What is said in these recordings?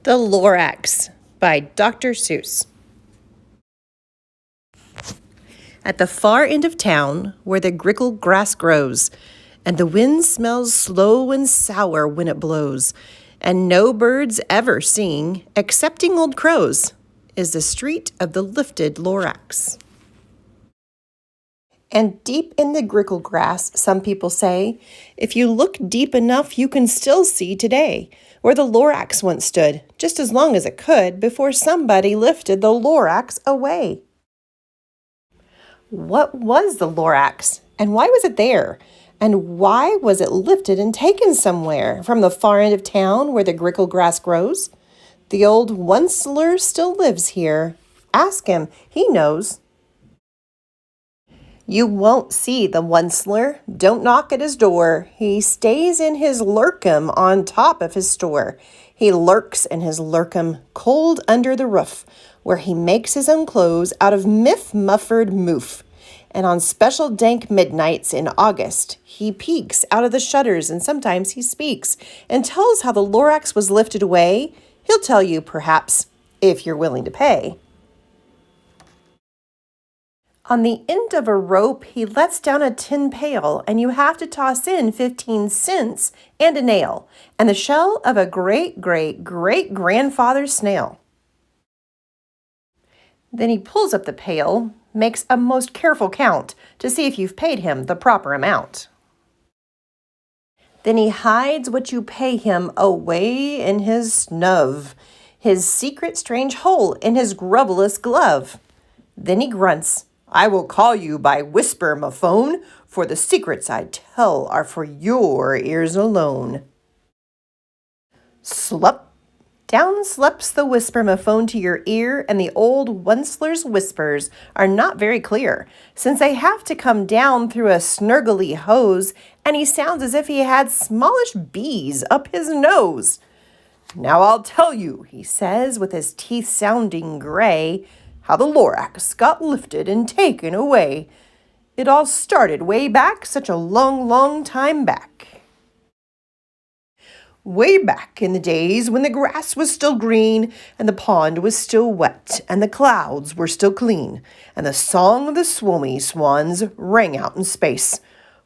The Lorax by Dr. Seuss. At the far end of town, where the grickle grass grows, and the wind smells slow and sour when it blows, and no birds ever sing, excepting old crows, is the street of the lifted Lorax. And deep in the grickle grass, some people say, if you look deep enough, you can still see today, where the Lorax once stood, just as long as it could, before somebody lifted the Lorax away. What was the Lorax, and why was it there? And why was it lifted and taken somewhere from the far end of town where the grickle grass grows? The old onceler still lives here. Ask him, he knows. You won't see the onceler. Don't knock at his door. He stays in his lurkum on top of his store. He lurks in his lurkum, cold under the roof, where he makes his own clothes out of muffered moof. And on special dank midnights in August, he peeks out of the shutters, and sometimes he speaks and tells how the Lorax was lifted away. He'll tell you, perhaps, if you're willing to pay. On the end of a rope, he lets down a tin pail, and you have to toss in 15 cents and a nail, and the shell of a great-great-great-grandfather's snail. Then he pulls up the pail, makes a most careful count to see if you've paid him the proper amount. Then he hides what you pay him away in his snub, his secret strange hole in his grubbless glove. Then he grunts, I will call you by whisper, my phone, for the secrets I tell are for your ears alone. Slup! Down sleeps the whisper-mophone to your ear, and the old onceler's whispers are not very clear, since they have to come down through a snurgly hose, and he sounds as if he had smallish bees up his nose. Now I'll tell you, he says, with his teeth sounding gray, how the Lorax got lifted and taken away. It all started way back, such a long, long time back. Way back in the days when the grass was still green, and the pond was still wet, and the clouds were still clean, and the song of the swommy swans rang out in space.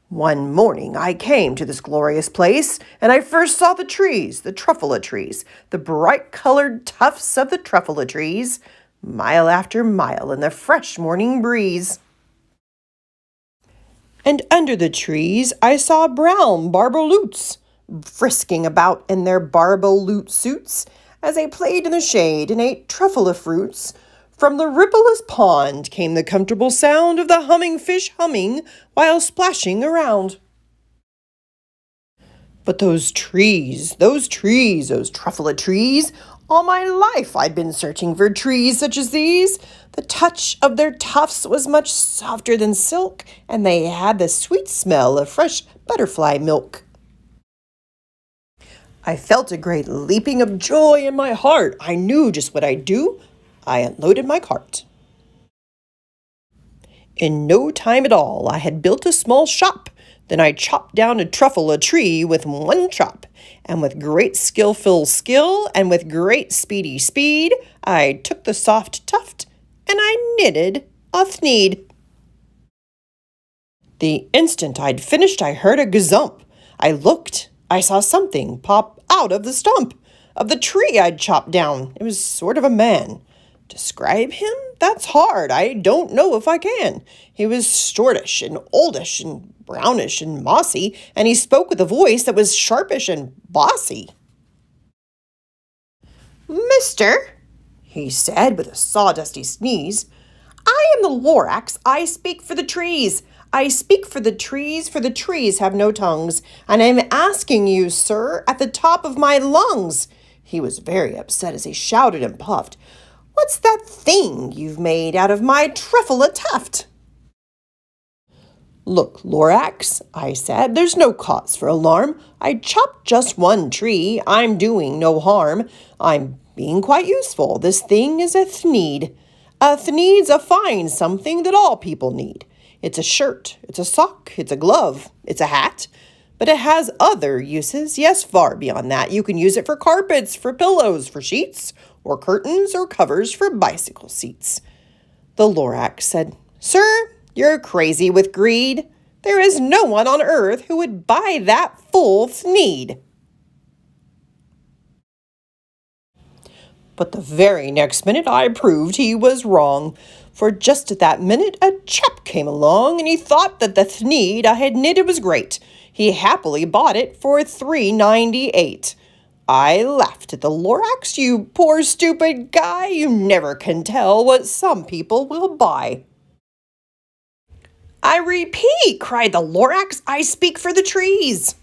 One morning I came to this glorious place, and I first saw the trees, the truffula trees, the bright-colored tufts of the truffula trees, mile after mile in the fresh morning breeze. And under the trees I saw brown barbaloots, frisking about in their barbaloot suits, as they played in the shade and ate truffula fruits. From the rippleless pond came the comfortable sound of the humming fish humming while splashing around. But those trees, those truffula trees, all my life I'd been searching for trees such as these. The touch of their tufts was much softer than silk, and they had the sweet smell of fresh butterfly milk. I felt a great leaping of joy in my heart. I knew just what I'd do. I unloaded my cart. In no time at all, I had built a small shop. Then I chopped down a truffula tree with one chop, and with great skillful skill, and with great speedy speed, I took the soft tuft, and I knitted a thneed. The instant I'd finished, I heard a gazump. I looked. I saw something pop out of the stump of the tree I'd chopped down. It was sort of a man. Describe him? That's hard. I don't know if I can. He was shortish and oldish and brownish and mossy, and he spoke with a voice that was sharpish and bossy. Mister, he said with a sawdusty sneeze, I am the Lorax. I speak for the trees. I speak for the trees have no tongues, and I'm asking you, sir, at the top of my lungs. He was very upset as he shouted and puffed. What's that thing you've made out of my truffula tuft? Look, Lorax, I said, there's no cause for alarm. I chopped just one tree. I'm doing no harm. I'm being quite useful. This thing is a thneed. A thneed's a fine something that all people need. It's a shirt, it's a sock, it's a glove, it's a hat. but it has other uses. Yes, far beyond that. You can use it for carpets, for pillows, for sheets, or curtains, or covers for bicycle seats. The Lorax said, "Sir, you're crazy with greed. There is no one on earth who would buy that full Thneed." But the very next minute I proved he was wrong, for just at that minute a chap came along, and he thought that the Thneed I had knitted was great. He happily bought it for $3.98. I laughed at the Lorax. "You poor stupid guy, you never can tell what some people will buy." "I repeat," cried the Lorax, "I speak for the trees."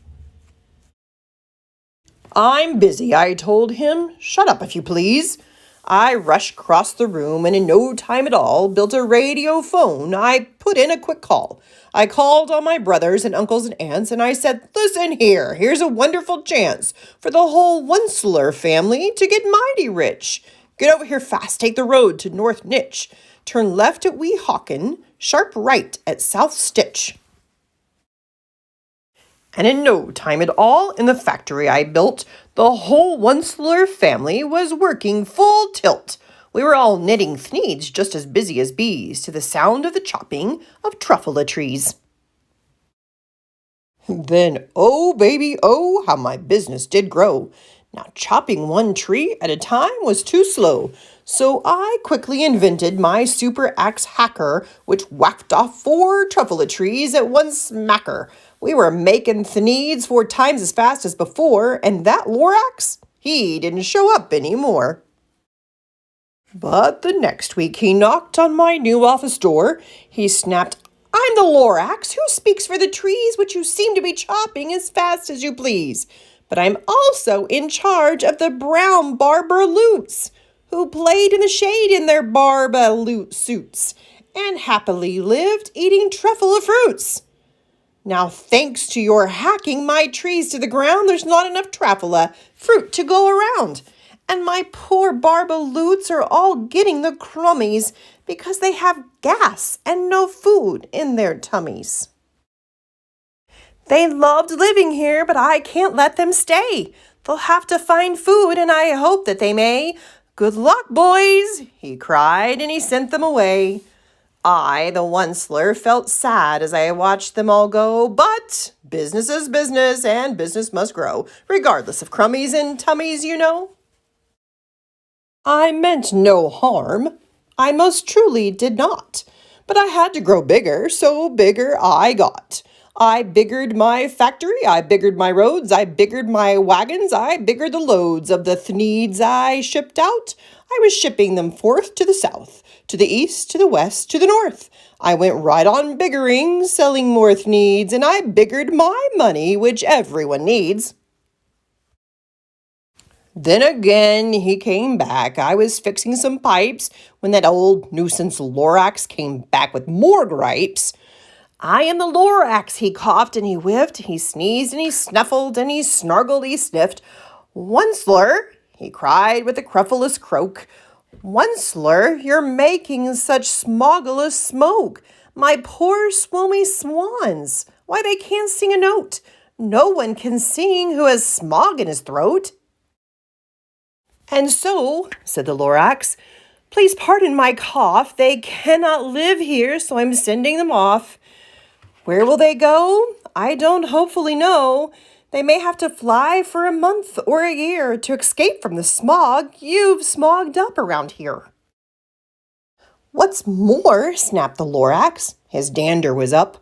"I'm busy," I told him. "Shut up, if you please." I rushed across the room and in no time at all built a radio phone. I put in a quick call. I called on my brothers and uncles and aunts, and I said, "Listen here, here's a wonderful chance for the whole Onceler family to get mighty rich. Get over here fast, take the road to North Nitch. Turn left at Weehawken, sharp right at South Stitch." And in no time at all, in the factory I built, the whole Onceler family was working full tilt. We were all knitting Thneeds just as busy as bees, to the sound of the chopping of truffula trees. Then, oh baby, oh, how my business did grow. Now chopping one tree at a time was too slow, so I quickly invented my super axe hacker, which whacked off 4 truffula trees at one smacker. We were making Thneeds 4 times as fast as before, and that Lorax, he didn't show up anymore. But the next week he knocked on my new office door. He snapped, "I'm the Lorax who speaks for the trees which you seem to be chopping as fast as you please. But I'm also in charge of the brown barber lutes, who played in the shade in their barba lute suits, and happily lived eating truffula fruits. Now, thanks to your hacking my trees to the ground, there's not enough truffula fruit to go around. And my poor barba lutes are all getting the crummies because they have gas and no food in their tummies. They loved living here, but I can't let them stay. They'll have to find food, and I hope that they may. Good luck, boys," he cried, and he sent them away. I, the Onceler, felt sad as I watched them all go, but business is business, and business must grow, regardless of crummies and tummies, you know. I meant no harm. I most truly did not. But I had to grow bigger, so bigger I got. I biggered my factory, I biggered my roads, I biggered my wagons, I biggered the loads of the Thneeds I shipped out. I was shipping them forth to the south, to the east, to the west, to the north. I went right on biggering, selling more Thneeds, and I biggered my money, which everyone needs. Then again he came back. I was fixing some pipes when that old nuisance Lorax came back with more gripes. "I am the Lorax," he coughed and he whiffed, he sneezed and he snuffled and he snargled, he sniffed. "Onceler," he cried with a cruffulous croak, "Onceler, you're making such smogulous smoke. My poor swoomy swans, why they can't sing a note. No one can sing who has smog in his throat." "And so," said the Lorax, "please pardon my cough. They cannot live here, so I'm sending them off. Where will they go? I don't hopefully know. They may have to fly for a month or a year to escape from the smog you've smogged up around here." "What's more," snapped the Lorax, his dander was up,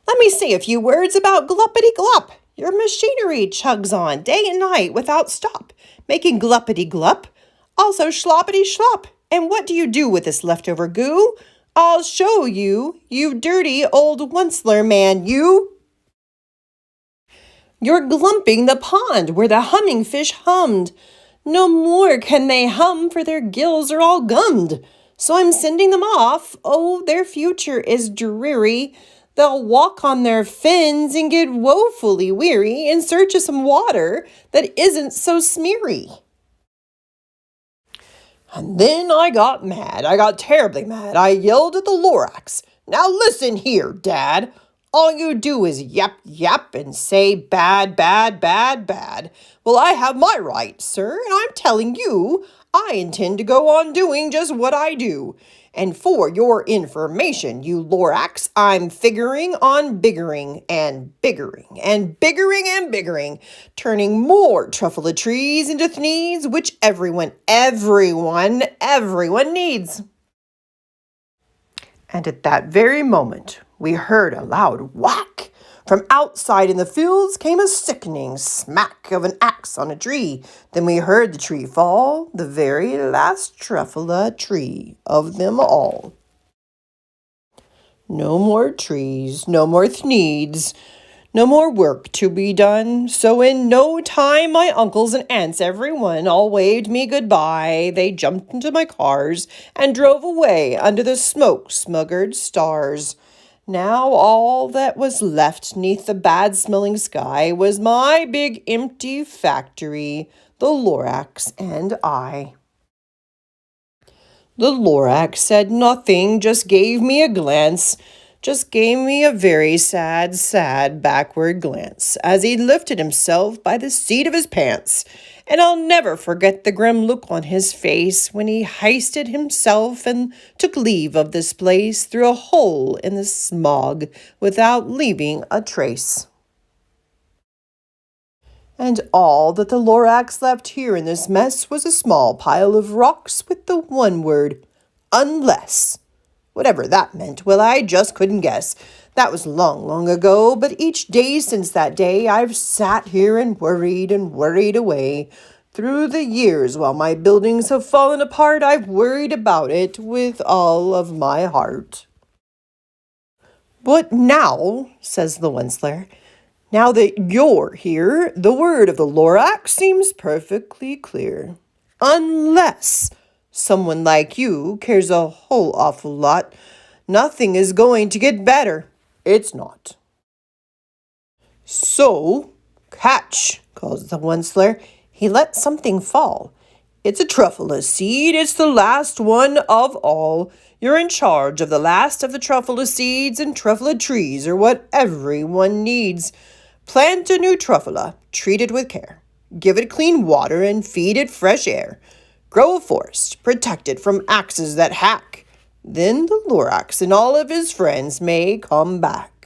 "let me say a few words about gluppity glup. Your machinery chugs on day and night without stop, making gluppity glup, also schloppity schlop. And what do you do with this leftover goo? I'll show you, you dirty old Onceler man, you. You're glumping the pond where the humming fish hummed. No more can they hum, for their gills are all gummed. So I'm sending them off. Oh, their future is dreary. They'll walk on their fins and get woefully weary in search of some water that isn't so smeary." And then I got mad. I got terribly mad. I yelled at the Lorax, "Now listen here, Dad. All you do is yap, yap, and say bad, bad, bad, bad. Well, I have my rights, sir, and I'm telling you, I intend to go on doing just what I do. And for your information, you Lorax, I'm figuring on biggering and biggering and biggering and biggering, turning more truffle trees into thneeds, which everyone needs. And at that very moment, we heard a loud whack. From outside in the fields came a sickening smack of an axe on a tree. Then we heard the tree fall, the very last truffle tree of them all. No more trees, no more thneeds, no more work to be done. So in no time my uncles and aunts, everyone, all waved me goodbye. They jumped into my cars and drove away under the smoke-smuggered stars. Now all that was left neath the bad-smelling sky was my big empty factory, the Lorax and I. The Lorax said nothing, just gave me a glance, just gave me a very sad backward glance as he lifted himself by the seat of his pants. And I'll never forget the grim look on his face when he heisted himself and took leave of this place through a hole in the smog without leaving a trace. And all that the Lorax left here in this mess was a small pile of rocks with the one word, unless. Whatever that meant, well, I just couldn't guess. That was long ago, but each day since that day I've sat here and worried away. Through the years while my buildings have fallen apart, I've worried about it with all of my heart. But now, says the Wensler, now that you're here, the word of the Lorax seems perfectly clear. Unless someone like you cares a whole awful lot, nothing is going to get better. It's not. So, catch, calls the Wensler. He let something fall. It's a truffle seed. It's the last one of all. You're in charge of the last of the truffle seeds, and truffle trees are what everyone needs. Plant a new truffle, treat it with care. Give it clean water and feed it fresh air. Grow a forest, protect it from axes that hack. Then the Lorax and all of his friends may come back.